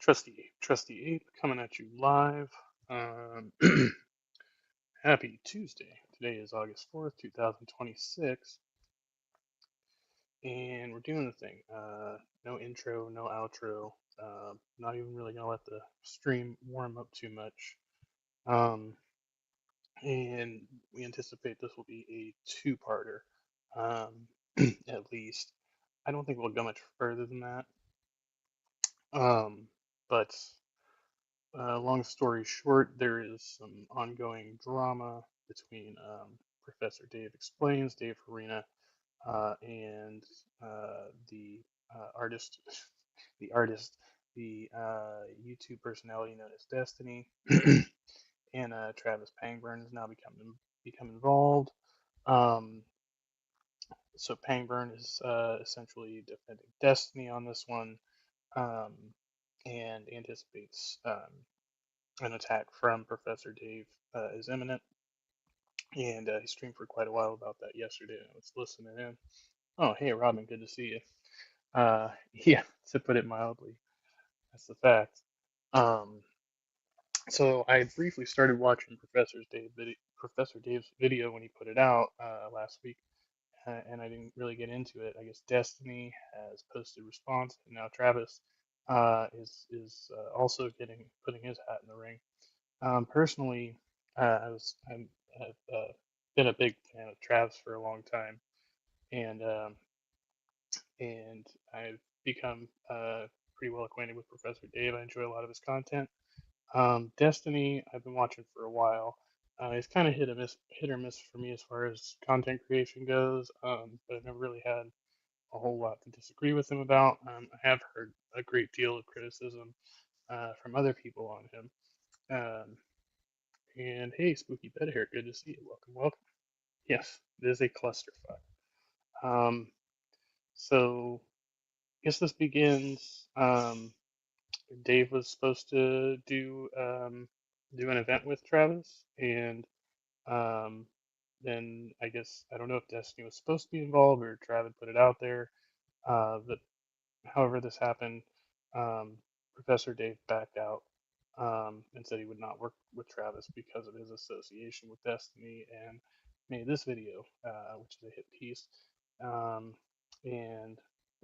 Trusty Ape coming at you live. Um, Happy Tuesday. Today is August 4th, 2026, and we're doing the thing. No intro, no outro. Not even really gonna let the stream warm up too much. Um, and we anticipate this will be a two-parter, at least. I don't think we'll go much further than that. But long story short, there is some ongoing drama between Professor Dave Explains, Dave Farina, and the artist, the artist, the YouTube personality known as Destiny, and Travis Pangburn has now become involved. Um, so Pangburn is essentially defending Destiny on this one, um, and anticipates an attack from Professor Dave is imminent. And he streamed for quite a while about that yesterday. I was listening in. Oh, hey, Robin, good to see you. Yeah, to put it mildly, that's the fact. Um, so I briefly started watching Professor Dave's video when he put it out last week, and I didn't really get into it. I guess Destiny has posted response, and now Travis is also putting his hat in the ring. Personally, have been a big fan of Travis for a long time, and I've become pretty well acquainted with Professor Dave. I enjoy a lot of his content. Destiny, I've been watching for a while. It's kind of hit or miss for me as far as content creation goes, but I've never really had a whole lot to disagree with him about. I have heard a great deal of criticism from other people on him. Um, and hey, Spooky Bed Hair, good to see you. Welcome, welcome. Yes, it is a clusterfuck. Um, so I guess this begins. Dave was supposed to do an event with Travis, and um, then I guess I don't know if Destiny was supposed to be involved or Travis put it out there. But however this happened, um, Professor Dave backed out and said he would not work with Travis because of his association with Destiny, and made this video, which is a hit piece, um, and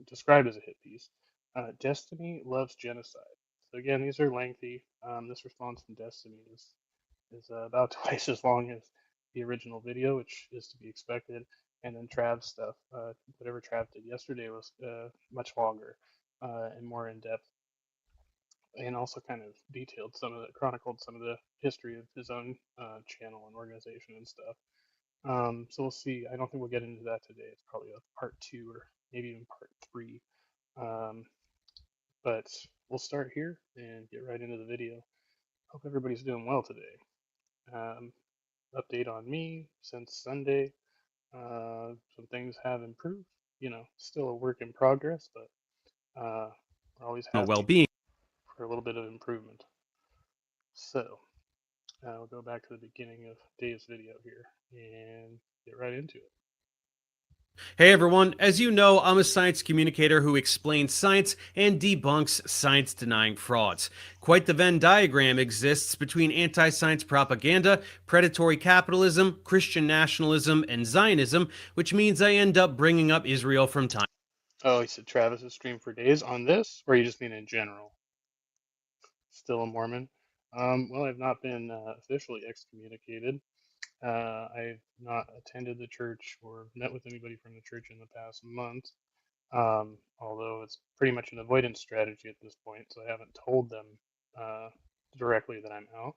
described as a hit piece. Destiny loves genocide. So again, these are lengthy. This response from Destiny is about twice as long as the original video, which is to be expected. And then Trav's stuff, whatever Trav did yesterday, was much longer and more in depth, and also kind of chronicled some of the history of his own channel and organization and stuff. So we'll see. I don't think we'll get into that today. It's probably a part two or maybe even part three. Um, but we'll start here and get right into the video. Hope everybody's doing well today. Um, Update on me since Sunday. Some things have improved. Still a work in progress, but we're always happy well-being for a little bit of improvement. So we'll go back to the beginning of Dave's video here and get right into it. Hey everyone, as you know, I'm a science communicator who explains science and debunks science-denying frauds. Quite the Venn diagram exists between anti-science propaganda, predatory capitalism, Christian nationalism, and Zionism, which means I end up bringing up Israel from time. Oh, he said Travis has streamed for days on this, or you just mean in general? Still a Mormon? Well, I've not been officially excommunicated. I've not attended the church or met with anybody from the church in the past month. Although it's pretty much an avoidance strategy at this point, so I haven't told them uh, directly that I'm out.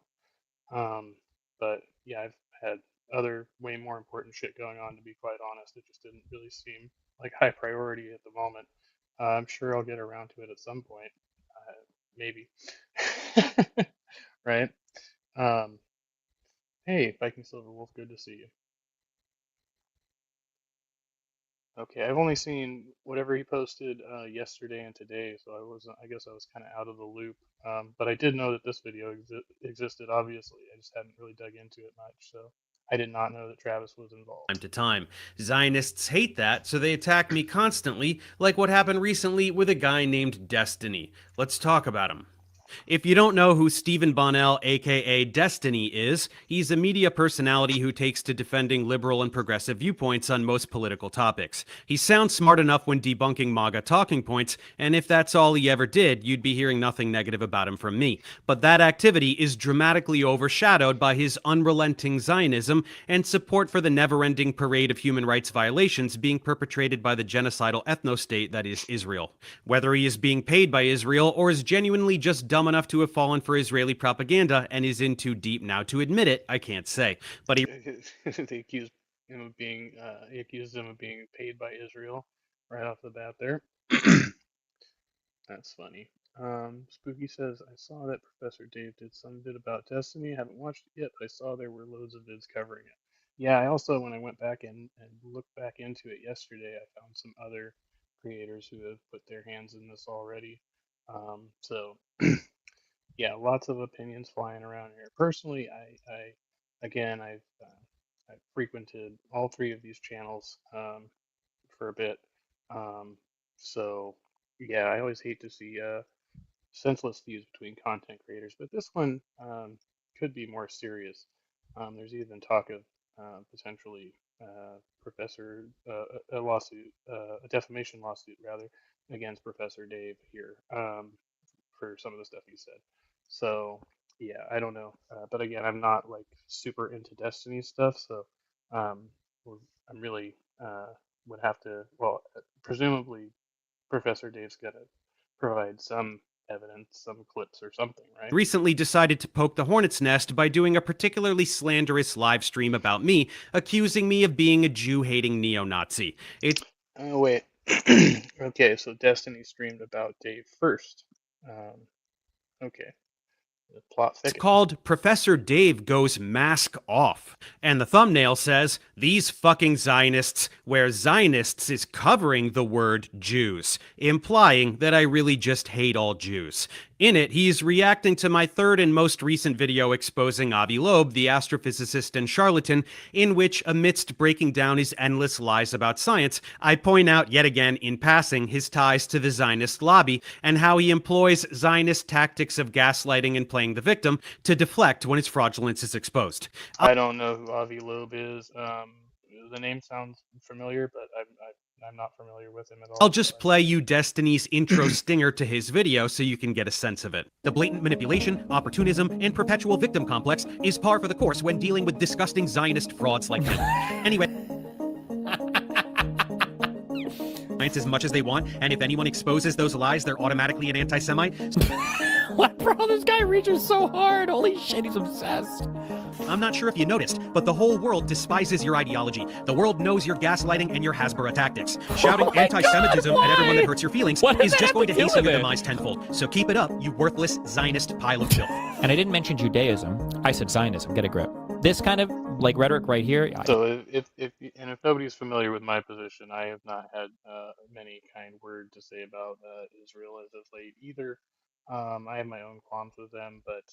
But yeah, I've had other way more important shit going on, to be quite honest. It just didn't really seem like high priority at the moment. I'm sure I'll get around to it at some point, maybe. Right? Um, Hey, Viking Silver Wolf, good to see you. Okay, I've only seen whatever he posted yesterday and today, so I guess I was kind of out of the loop. But I did know that this video existed, obviously. I just hadn't really dug into it much, so I did not know that Travis was involved. To time. Zionists hate that, so they attack me constantly, like what happened recently with a guy named Destiny. Let's talk about him. If you don't know who Pt.1a, aka Destiny, is, he's a media personality who takes to defending liberal and progressive viewpoints on most political topics. He sounds smart enough when debunking MAGA talking points, and if that's all he ever did, you'd be hearing nothing negative about him from me. But that activity is dramatically overshadowed by his unrelenting Zionism and support for the never-ending parade of human rights violations being perpetrated by the genocidal ethno-state that is Israel. Whether he is being paid by Israel or is genuinely just dumb enough to have fallen for Israeli propaganda and is in too deep now to admit it, I can't say. But he They accused him of being paid by Israel right off the bat there. That's funny. Spooky says, I saw that Professor Dave did some vid about Destiny. I haven't watched it yet, but I saw there were loads of vids covering it. Yeah, I also, when I went back and looked back into it yesterday, I found some other creators who have put their hands in this already. So, yeah, lots of opinions flying around here. Personally, again, I've frequented all three of these channels for a bit. Um, so, yeah, I always hate to see senseless views between content creators, but this one could be more serious. There's even talk of potentially Professor a lawsuit, a defamation lawsuit rather, against Professor Dave here for some of the stuff he said. So yeah, I don't know, but again, I'm not like super into Destiny stuff, so um, I'm really would have to. Well, presumably Professor Dave's gonna provide some evidence, some clips or something, right? recently decided to poke the hornet's nest by doing a particularly slanderous live stream about me, accusing me of being a Jew-hating neo-Nazi. It's Oh wait. Okay, so Destiny streamed about Dave first. Um, okay, the plot thickens. called Professor Dave Goes Mask Off. And the thumbnail says, these fucking Zionists, where Zionists is covering the word Jews, implying that I really just hate all Jews. In it, he's reacting to my third and most recent video exposing Avi Loeb, the astrophysicist and charlatan, in which, amidst breaking down his endless lies about science, I point out yet again in passing his ties to the Zionist lobby and how he employs Zionist tactics of gaslighting and playing the victim to deflect when his fraudulence is exposed. I don't know who Avi Loeb is. The name sounds familiar, but I'm not familiar with him at I'll all. So just play you Destiny's intro stinger to his video so you can get a sense of it. The blatant manipulation, opportunism, and perpetual victim complex is par for the course when dealing with disgusting Zionist frauds like me. Anyway, science as much as they want, and if anyone exposes those lies, they're automatically an anti-Semite. What, bro? This guy reaches so hard. Holy shit, he's obsessed. I'm not sure if you noticed, but the whole world despises your ideology. The world knows your gaslighting and your Hasbara tactics. Shouting anti-Semitism at everyone that hurts your feelings is just going to hasten your demise tenfold. So keep it up, you worthless Zionist pile of filth. And I didn't mention Judaism. I said Zionism. Get a grip. This kind of like rhetoric right here. So if nobody's familiar with my position, I have not had many kind word to say about Israel as of late either. I have my own qualms with them, but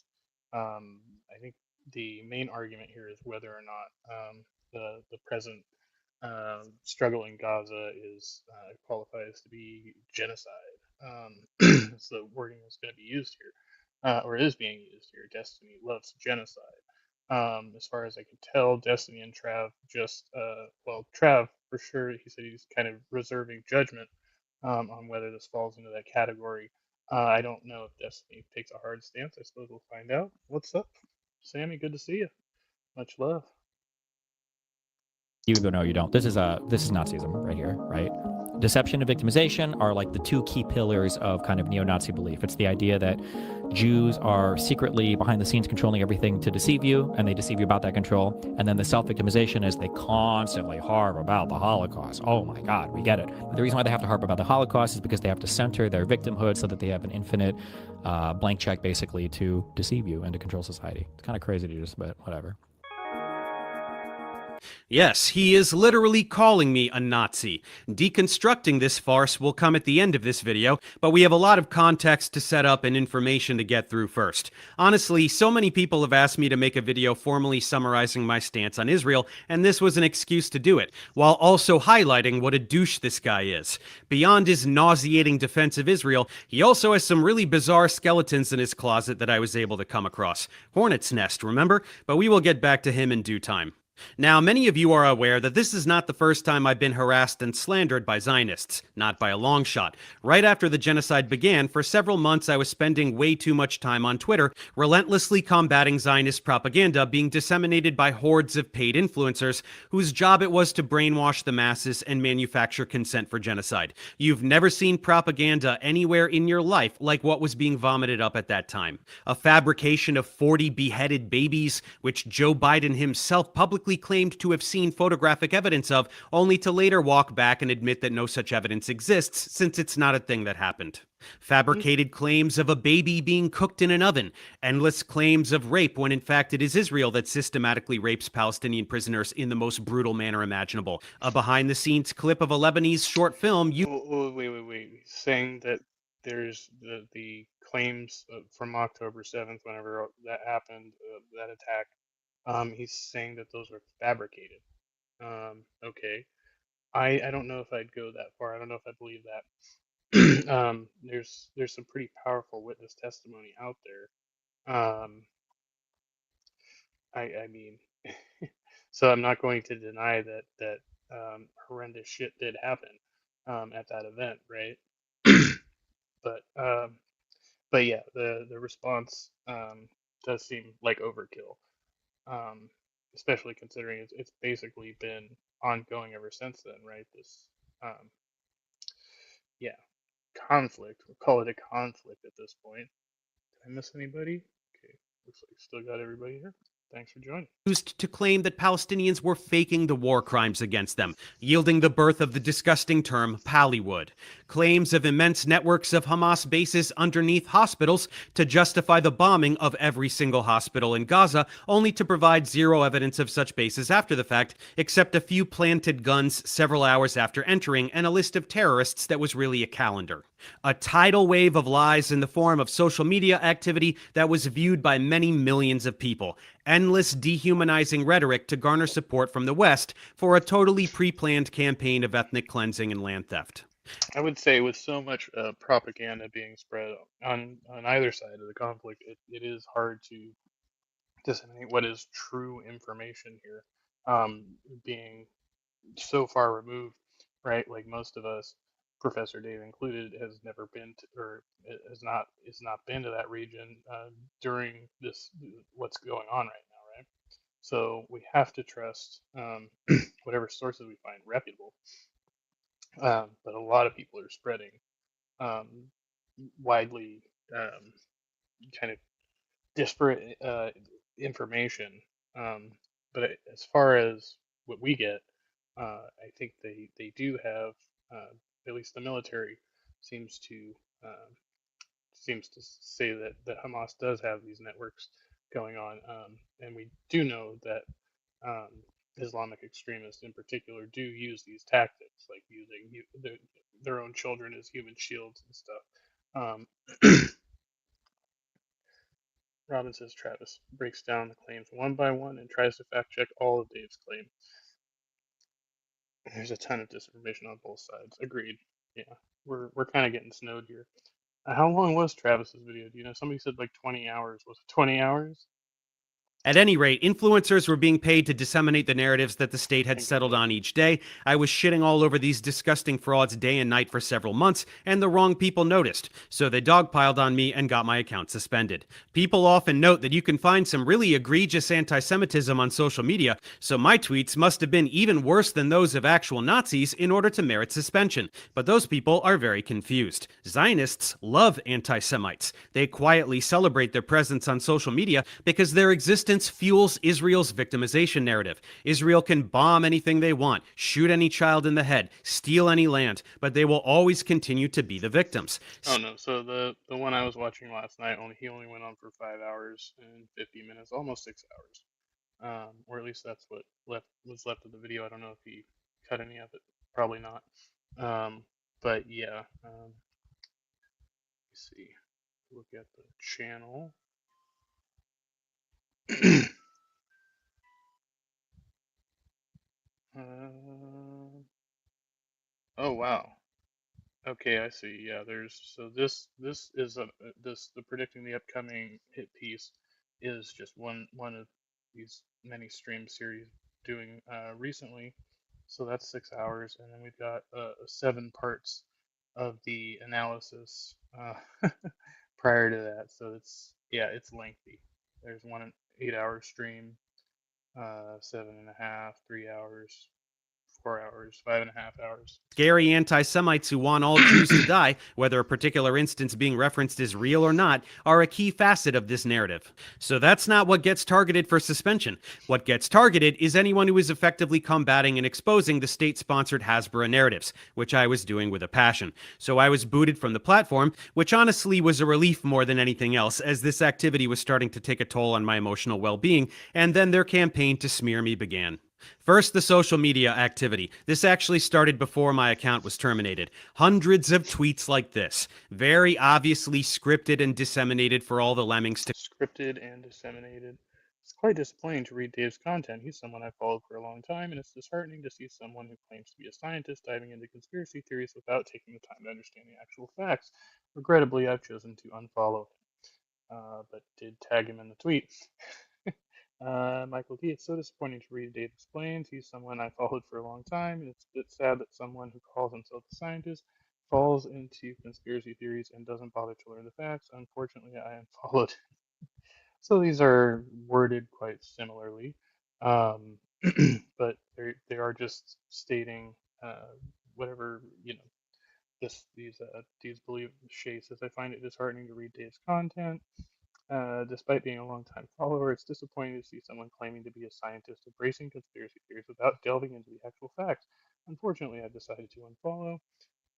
I think the main argument here is whether or not the present struggle in Gaza is qualifies to be genocide. That's the wording that's going to be used here, or is being used here. Destiny loves genocide. As far as I could tell, Destiny and Trav just, well, Trav for sure, he said he's kind of reserving judgment on whether this falls into that category. I don't know if Destiny takes a hard stance. I suppose we'll find out. What's up, Sammy? Good to see you. Much love. You know, you don't. This is Nazism right here, right? Deception and victimization are like the two key pillars of kind of neo-Nazi belief. It's the idea that Jews are secretly behind the scenes controlling everything to deceive you, and they deceive you about that control. And then the self-victimization is they constantly harp about the Holocaust. Oh my God, we get it. But the reason why they have to harp about the Holocaust is because they have to center their victimhood so that they have an infinite blank check basically to deceive you and to control society. It's kind of crazy to just, but whatever. Yes, he is literally calling me a Nazi. Deconstructing this farce will come at the end of this video, but we have a lot of context to set up and information to get through first. Honestly, so many people have asked me to make a video formally summarizing my stance on Israel, and this was an excuse to do it, while also highlighting what a douche this guy is. Beyond his nauseating defense of Israel, he also has some really bizarre skeletons in his closet that I was able to come across. Hornet's nest, remember? But we will get back to him in due time. Now, many of you are aware that this is not the first time I've been harassed and slandered by Zionists, not by a long shot. Right after the genocide began, for several months I was spending way too much time on Twitter, relentlessly combating Zionist propaganda being disseminated by hordes of paid influencers whose job it was to brainwash the masses and manufacture consent for genocide. You've never seen propaganda anywhere in your life like what was being vomited up at that time. A fabrication of 40 beheaded babies, which Joe Biden himself publicly claimed to have seen photographic evidence of, only to later walk back and admit that no such evidence exists, since it's not a thing that happened. Fabricated claims of a baby being cooked in an oven. Endless claims of rape when in fact it is Israel that systematically rapes Palestinian prisoners in the most brutal manner imaginable. A behind-the-scenes clip of a Lebanese short film. Wait. Saying that there's the claims from October 7th, whenever that happened, that attack. He's saying that those were fabricated. Okay. I don't know if I'd go that far. I don't know if I believe that. There's some pretty powerful witness testimony out there. I mean, so I'm not going to deny that horrendous shit did happen at that event, right? But yeah, the response does seem like overkill, um, especially considering it's basically been ongoing ever since then, right? This um, yeah, conflict. We'll call it a conflict at this point. Did I miss anybody? Okay, looks like still got everybody here. Thanks for joining. Used to claim that Palestinians were faking the war crimes against them, yielding the birth of the disgusting term Pallywood. Claims of immense networks of Hamas bases underneath hospitals to justify the bombing of every single hospital in Gaza, only to provide zero evidence of such bases after the fact, except a few planted guns several hours after entering and a list of terrorists that was really a calendar. A tidal wave of lies in the form of social media activity that was viewed by many millions of people. Endless dehumanizing rhetoric to garner support from the West for a totally pre-planned campaign of ethnic cleansing and land theft. I would say with so much propaganda being spread on either side of the conflict, it is hard to disseminate what is true information here, being so far removed, right? Like most of us, Professor Dave included, has never been to, or has not been to that region during this what's going on right now, right? So we have to trust whatever sources we find reputable. But a lot of people are spreading um, widely kind of disparate information. Um, but as far as what we get, I think they do have, at least the military seems to say that Hamas does have these networks going on, and we do know that um, Islamic extremists in particular do use these tactics, like using their own children as human shields and stuff. Robin says Travis breaks down the claims one by one and tries to fact check all of Dave's claims. There's a ton of disinformation on both sides. Agreed. Yeah, we're kind of getting snowed here. How long was Travis's video? Do you know? Somebody said like 20 hours. Was it 20 hours? At any rate, influencers were being paid to disseminate the narratives that the state had settled on each day. I was shitting all over these disgusting frauds day and night for several months, and the wrong people noticed, so they dogpiled on me and got my account suspended. People often note that you can find some really egregious anti-Semitism on social media, so my tweets must have been even worse than those of actual Nazis in order to merit suspension. But those people are very confused. Zionists love anti-Semites. They quietly celebrate their presence on social media because their existence fuels Israel's victimization narrative. Israel can bomb anything they want, shoot any child in the head, steal any land, but they will always continue to be the victims. Oh no! So the one I was watching last night, he only went on for 5 hours and 50 minutes, almost 6 hours. or at least that's what was left of the video. I don't know if he cut any of it. Probably not. But yeah, let's see. Look at the channel. Oh wow. Okay, I see. Yeah, there's so this is the predicting the upcoming hit piece is just one of these many stream series doing recently. So that's 6 hours, and then we've got 7 parts of the analysis prior to that. So it's lengthy. There's one 8 hour stream, 7.5, 3 hours, 4 hours, 5.5 hours. Scary anti-Semites who want all Jews to die, whether a particular instance being referenced is real or not, are a key facet of this narrative. So that's not what gets targeted for suspension. What gets targeted is anyone who is effectively combating and exposing the state-sponsored Hasbro narratives, which I was doing with a passion. So I was booted from the platform, which honestly was a relief more than anything else, as this activity was starting to take a toll on my emotional well-being, and then their campaign to smear me began. First, the social media activity. This actually started before my account was terminated. Hundreds of tweets like this, very obviously scripted and disseminated for all the lemmings to. Scripted and disseminated. It's quite disappointing to read Dave's content. He's someone I've followed for a long time, and it's disheartening to see someone who claims to be a scientist diving into conspiracy theories without taking the time to understand the actual facts. Regrettably, I've chosen to unfollow him, but did tag him in the tweet. Michael D. It's so disappointing to read Dave explains. He's someone I followed for a long time, and it's a bit sad that someone who calls himself a scientist falls into conspiracy theories and doesn't bother to learn the facts. Unfortunately, I unfollowed. So these are worded quite similarly, but they are just stating whatever these belief says. I find it disheartening to read Dave's content. Despite being a longtime follower, it's disappointing to see someone claiming to be a scientist embracing conspiracy theories without delving into the actual facts. Unfortunately, I've decided to unfollow.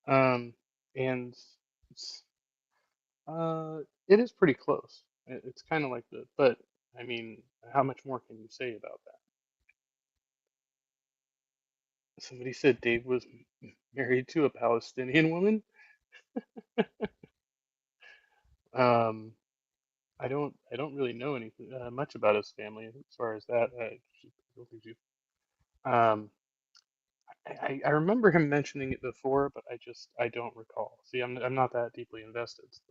And it's, it is pretty close. It's kind of like but I mean, how much more can you say about that? Somebody said Dave was married to a Palestinian woman. Um, I don't really know anything much about his family as far as that. Um, I remember him mentioning it before, but I don't recall. See, I'm not that deeply invested. So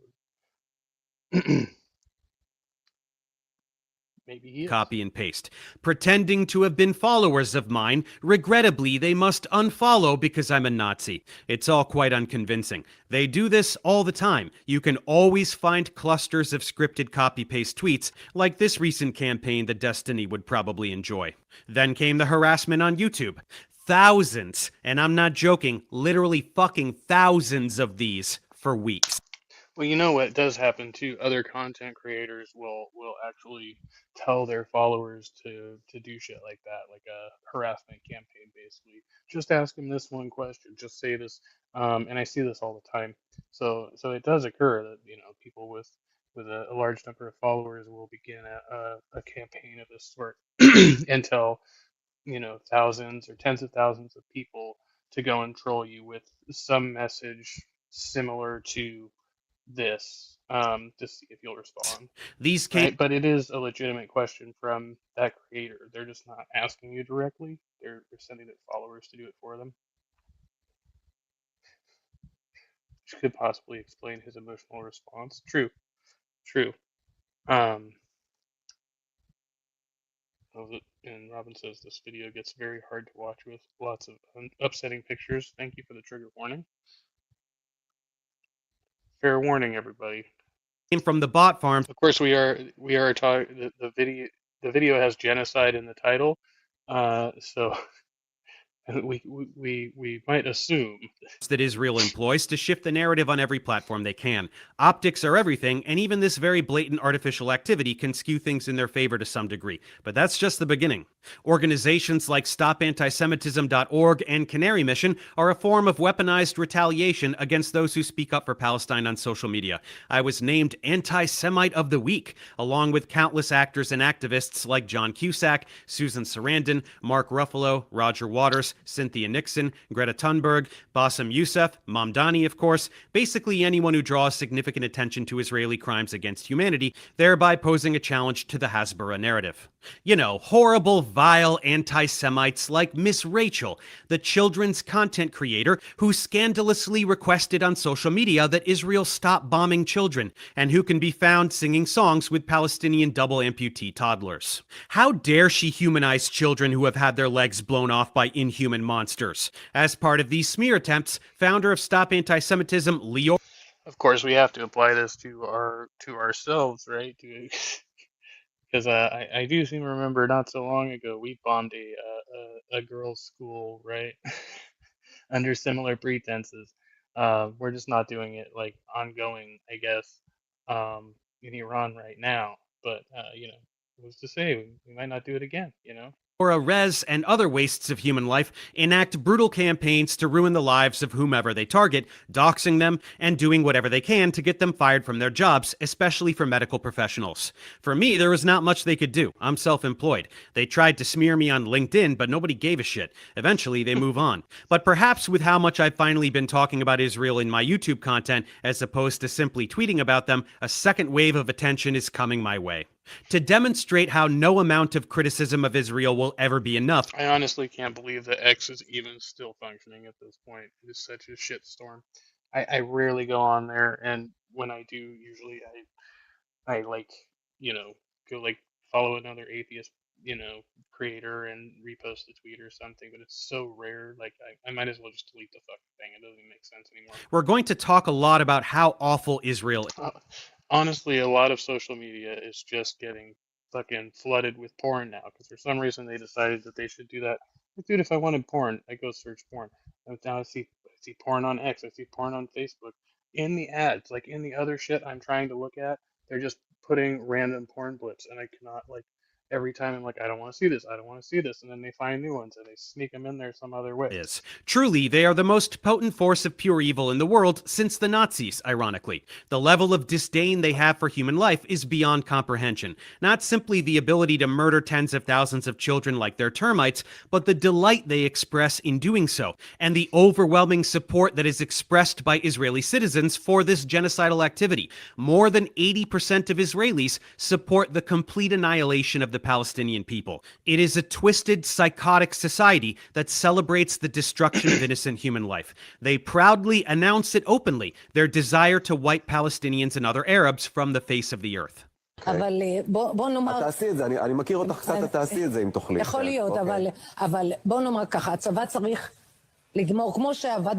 maybe he is. Copy and paste. Pretending to have been followers of mine, regrettably, they must unfollow because I'm a Nazi. It's all quite unconvincing. They do this all the time. You can always find clusters of scripted copy-paste tweets, like this recent campaign that Destiny would probably enjoy. Then came the harassment on YouTube. Thousands, and I'm not joking, literally fucking thousands of these for weeks. Well, you know what does happen too. Other content creators will actually tell their followers to do shit like that, like a harassment campaign, basically. Just ask them this one question. Just say this, and I see this all the time. So it does occur that people with a large number of followers will begin a campaign of this sort and tell thousands or tens of thousands of people to go and troll you with some message similar to this to see if you'll respond. These Right? But it is a legitimate question from that creator. They're just not asking you directly. They're sending their followers to do it for them. Which could possibly explain his emotional response. True. Um, and Robin says this video gets very hard to watch with lots of upsetting pictures. Thank you for the trigger warning. Fair warning, everybody. From the bot farms. Of course, we are talking. The video has genocide in the title, so we might assume that Israel employs to shift the narrative on every platform they can. Optics are everything, and even this very blatant artificial activity can skew things in their favor to some degree. But that's just the beginning. Organizations like StopAntisemitism.org and Canary Mission are a form of weaponized retaliation against those who speak up for Palestine on social media. I was named Anti-Semite of the Week, along with countless actors and activists like John Cusack, Susan Sarandon, Mark Ruffalo, Roger Waters, Cynthia Nixon, Greta Thunberg, Bassem Youssef, Mamdani, of course, basically anyone who draws significant attention to Israeli crimes against humanity, thereby posing a challenge to the Hasbara narrative. You know, horrible, vile anti-Semites like Miss Rachel, the children's content creator who scandalously requested on social media that Israel stop bombing children, and who can be found singing songs with Palestinian double amputee toddlers. How dare she humanize children who have had their legs blown off by inhuman monsters? As part of these smear attempts, founder of Stop Antisemitism, Leo. of course we have to apply this to ourselves, right? Because I do seem to remember not so long ago we bombed a girls' school, right? Under similar pretenses. We're just not doing it like ongoing, I guess, in Iran right now. But who's to say we might not do it again? Rez, and other wastes of human life enact brutal campaigns to ruin the lives of whomever they target, doxing them and doing whatever they can to get them fired from their jobs, especially for medical professionals. For me, there was not much they could do. I'm self-employed. They tried to smear me on LinkedIn, but nobody gave a shit. Eventually, they move on. But perhaps with how much I've finally been talking about Israel in my YouTube content, as opposed to simply tweeting about them, a second wave of attention is coming my way. To demonstrate how no amount of criticism of Israel will ever be enough. I honestly can't believe that X is even still functioning at this point. It is such a shitstorm. I rarely go on there, and when I do, usually I like, go like follow another atheist, creator and repost a tweet or something, but it's so rare. Like, I might as well just delete the fucking thing. It doesn't even make sense anymore. We're going to talk a lot about how awful Israel is. Honestly, a lot of social media is just getting fucking flooded with porn now because for some reason they decided that they should do that. Like, dude, if I wanted porn, I go search porn. And now I see porn on X, I see porn on Facebook. In the ads, like in the other shit I'm trying to look at, they're just putting random porn blips, and I cannot like. Every time I'm like, I don't want to see this, I don't want to see this, and then they find new ones and they sneak them in there some other way. Truly, they are the most potent force of pure evil in the world since the Nazis, ironically. The level of disdain they have for human life is beyond comprehension. Not simply the ability to murder tens of thousands of children like they're termites, but the delight they express in doing so, and the overwhelming support that is expressed by Israeli citizens for this genocidal activity. More than 80% of Israelis support the complete annihilation of the Palestinian people. It is a twisted, psychotic society that celebrates the destruction of innocent human life. They proudly announce it openly, their desire to wipe Palestinians and other Arabs from the face of the earth. אבל בוא נאמר... תעשי את זה, אני מכיר אותך קצת, תעשי את זה אם תוכלי. יכול להיות, אבל בוא נאמר ככה, הצבא צריך לגמור, כמו שעבד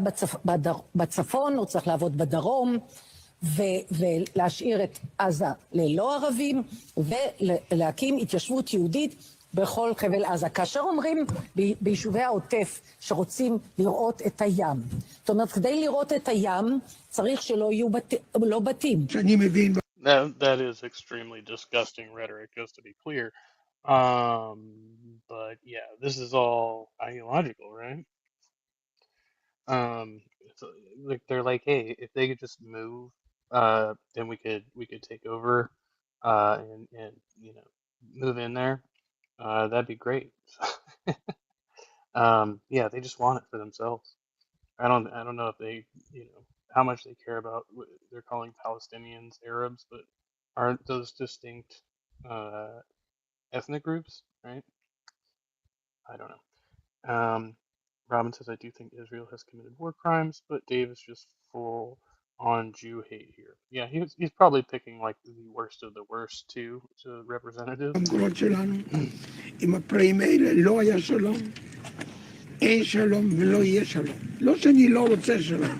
בצפון, הוא צריך לעבוד בדרום, ולהשאיר את עזה ללא ערבים, ולהקים התיישבות יהודית בכל חבל עזה. כאשר אומרים ביישובי העוטף שרוצים לראות את הים, זאת אומרת, כדי לראות את הים צריך שלא יהיו בתים. שאני מבין... That is extremely disgusting rhetoric, just to be clear. But yeah, this is all ideological, right? It's like they're like, hey, if they could just move, then we could take over, and move in there. That'd be great. Yeah, they just want it for themselves. I don't know if they, how much they care about what they're calling Palestinians Arabs, but aren't those distinct ethnic groups, right? I don't know. Robin says, I do think Israel has committed war crimes, but Dave is just full on Jew hate here. Yeah, he's probably picking like the worst of the worst too, to representatives.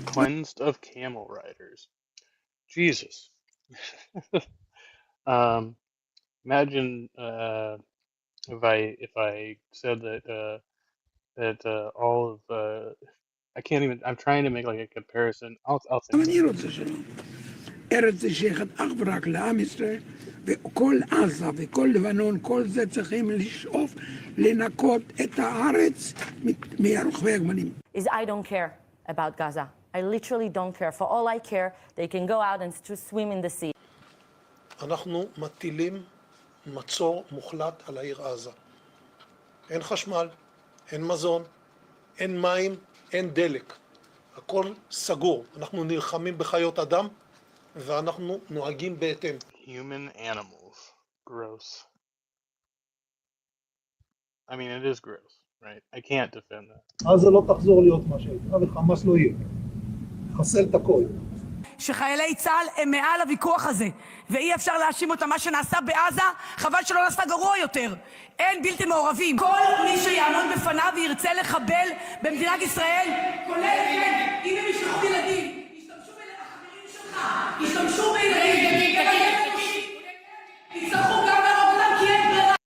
Cleansed of camel riders. Jesus. Imagine if I said that that all of I can't even. I'm trying to make like a comparison. I'll think. אני רוצה שלום. ארץ זה שייכת אך ורק לעם ישראל, וכל עזה וכל לבנון, כל זה צריכים לשאוף לנקות את הארץ מרוכבי הגמלים. Is I don't care about Gaza. I literally don't care. For all I care, they can go out and swim in the sea. אנחנו מטילים מצור מוחלט על העיר עזה. אין חשמל, אין מזון, אין מים, אין דלק. הכל סגור. אנחנו נלחמים בחיות אדם ואנחנו נוהגים בהתאם. Human animals. Gross. I mean, it is gross, right? I can't defend that. עזה לא תחזור להיות מה שהייתה, וחמאס לא יהיה. חסל את הכל. שחיילי צה"ל הם מעל הוויכוח הזה, ואי אפשר להאשים אותם מה שנעשה בעזה, חבל שלא נעשה גרוע יותר. אין בלתי מעורבים. כל מי שיעמוד בפניו וירצה לחבל במדינת ישראל, כולל כן, אם הם ישלחו ילדים, ישתמשו בחברים שלך, ישתמשו בילדים, יצטרכו גם להרוג אותם כי אין ברירה.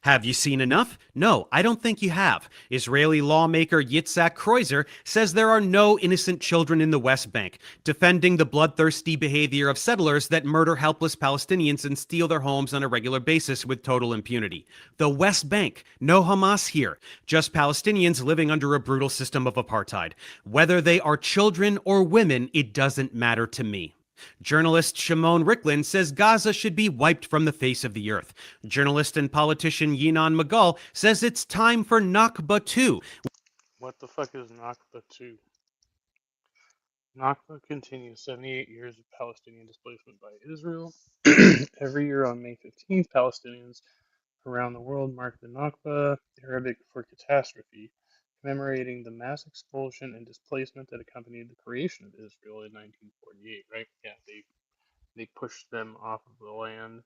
Have you seen enough? No, I don't think you have. Israeli lawmaker Yitzhak Kreuzer says there are no innocent children in the West Bank, defending the bloodthirsty behavior of settlers that murder helpless Palestinians and steal their homes on a regular basis with total impunity. The West Bank, no Hamas here, just Palestinians living under a brutal system of apartheid. Whether they are children or women, it doesn't matter to me. Journalist Shimon Ricklin says Gaza should be wiped from the face of the earth. Journalist and politician Yinon Magal says it's time for Nakba 2. What the fuck is Nakba 2? Nakba continues 78 years of Palestinian displacement by Israel. Every year on May 15th, Palestinians around the world mark the Nakba, Arabic for catastrophe, commemorating the mass expulsion and displacement that accompanied the creation of Israel in 1948, right? Yeah, they pushed them off of the land.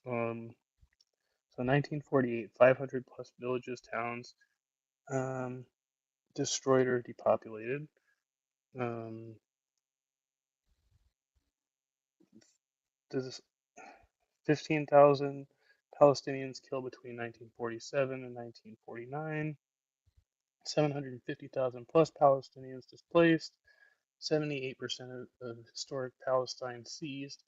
So 1948, 500 plus villages, towns, destroyed or depopulated. 15,000 Palestinians killed between 1947 and 1949. 750,000 plus Palestinians displaced, 78% of historic Palestine seized,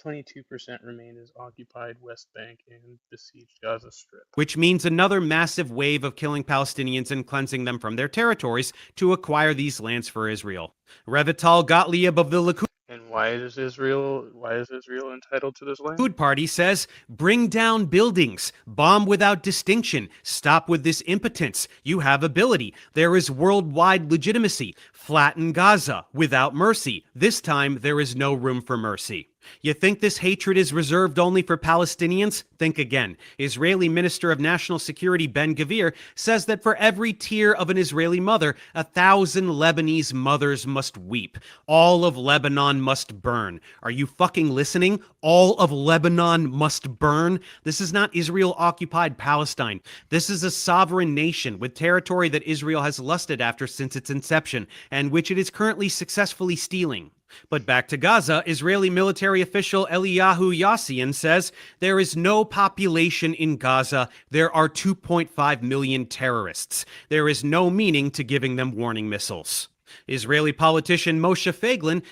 22% remain as occupied West Bank and besieged Gaza Strip. Which means another massive wave of killing Palestinians and cleansing them from their territories to acquire these lands for Israel. Revital Gottlieb of the Likud And why is Israel entitled to this land? Food Party says, bring down buildings, bomb without distinction, stop with this impotence. You have ability. There is worldwide legitimacy. Flatten Gaza without mercy. This time, there is no room for mercy. You think this hatred is reserved only for Palestinians? Think again. Israeli Minister of National Security Ben Gvir says that for every tear of an Israeli mother, 1,000 Lebanese mothers must weep. All of Lebanon must burn. Are you fucking listening? All of Lebanon must burn? This is not Israel-occupied Palestine. This is a sovereign nation with territory that Israel has lusted after since its inception, and which it is currently successfully stealing. But back to Gaza, Israeli military official Eliyahu Yassian says there is no population in Gaza. There are 2.5 million terrorists. There is no meaning to giving them warning missiles. Israeli politician Moshe Feiglin.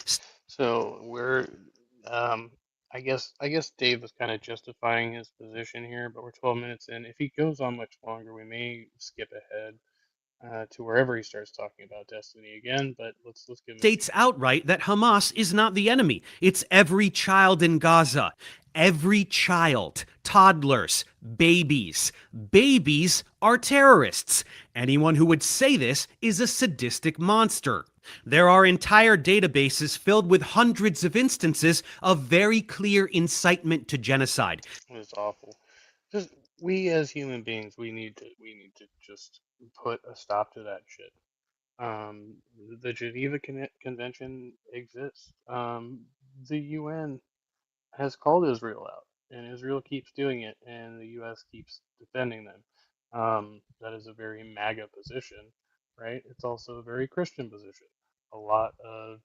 So we're, I guess Dave was kind of justifying his position here, but we're 12 minutes in. If he goes on much longer, we may skip ahead to wherever he starts talking about destiny again, but let's give him States outright that Hamas is not the enemy. It's every child in Gaza. Every child, toddlers, babies. Babies are terrorists. Anyone who would say this is a sadistic monster. There are entire databases filled with hundreds of instances of very clear incitement to genocide. It's awful. Just we as human beings, we need to just put a stop to that shit. The Geneva Convention exists. The UN has called Israel out, and Israel keeps doing it, and the U.S. keeps defending them. That is a very MAGA position, right? It's also a very Christian position. a lot of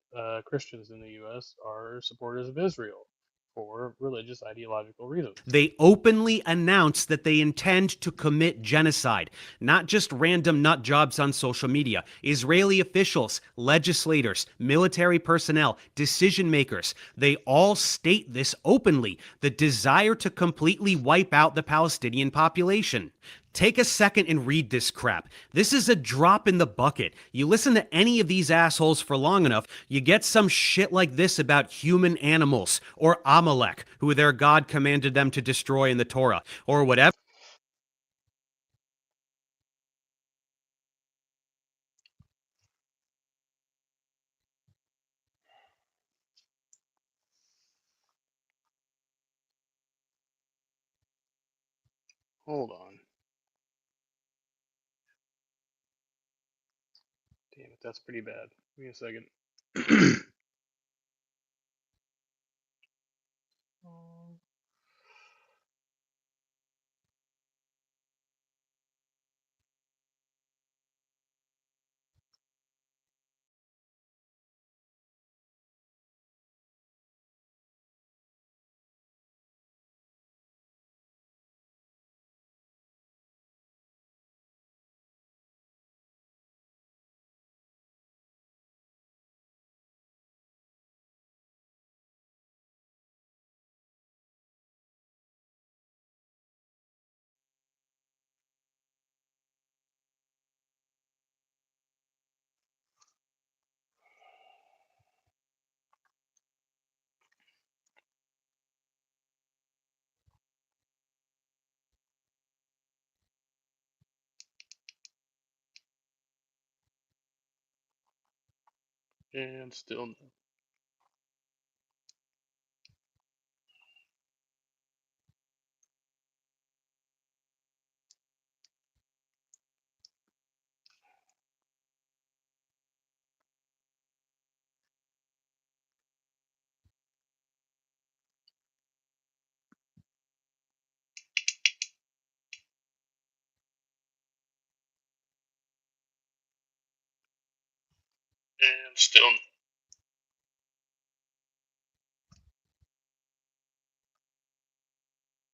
Christians in the U.S. are supporters of Israel for religious ideological reasons. They openly announce that they intend to commit genocide, not just random nut jobs on social media. Israeli officials, legislators, military personnel, decision makers, they all state this openly, the desire to completely wipe out the Palestinian population. Take a second and read this crap. This is a drop in the bucket. You listen to any of these assholes for long enough, you get some shit like this about human animals, or Amalek, who their God commanded them to destroy in the Torah, or whatever. Hold on. Damn it, that's pretty bad. Give me a second. And still no. And still no.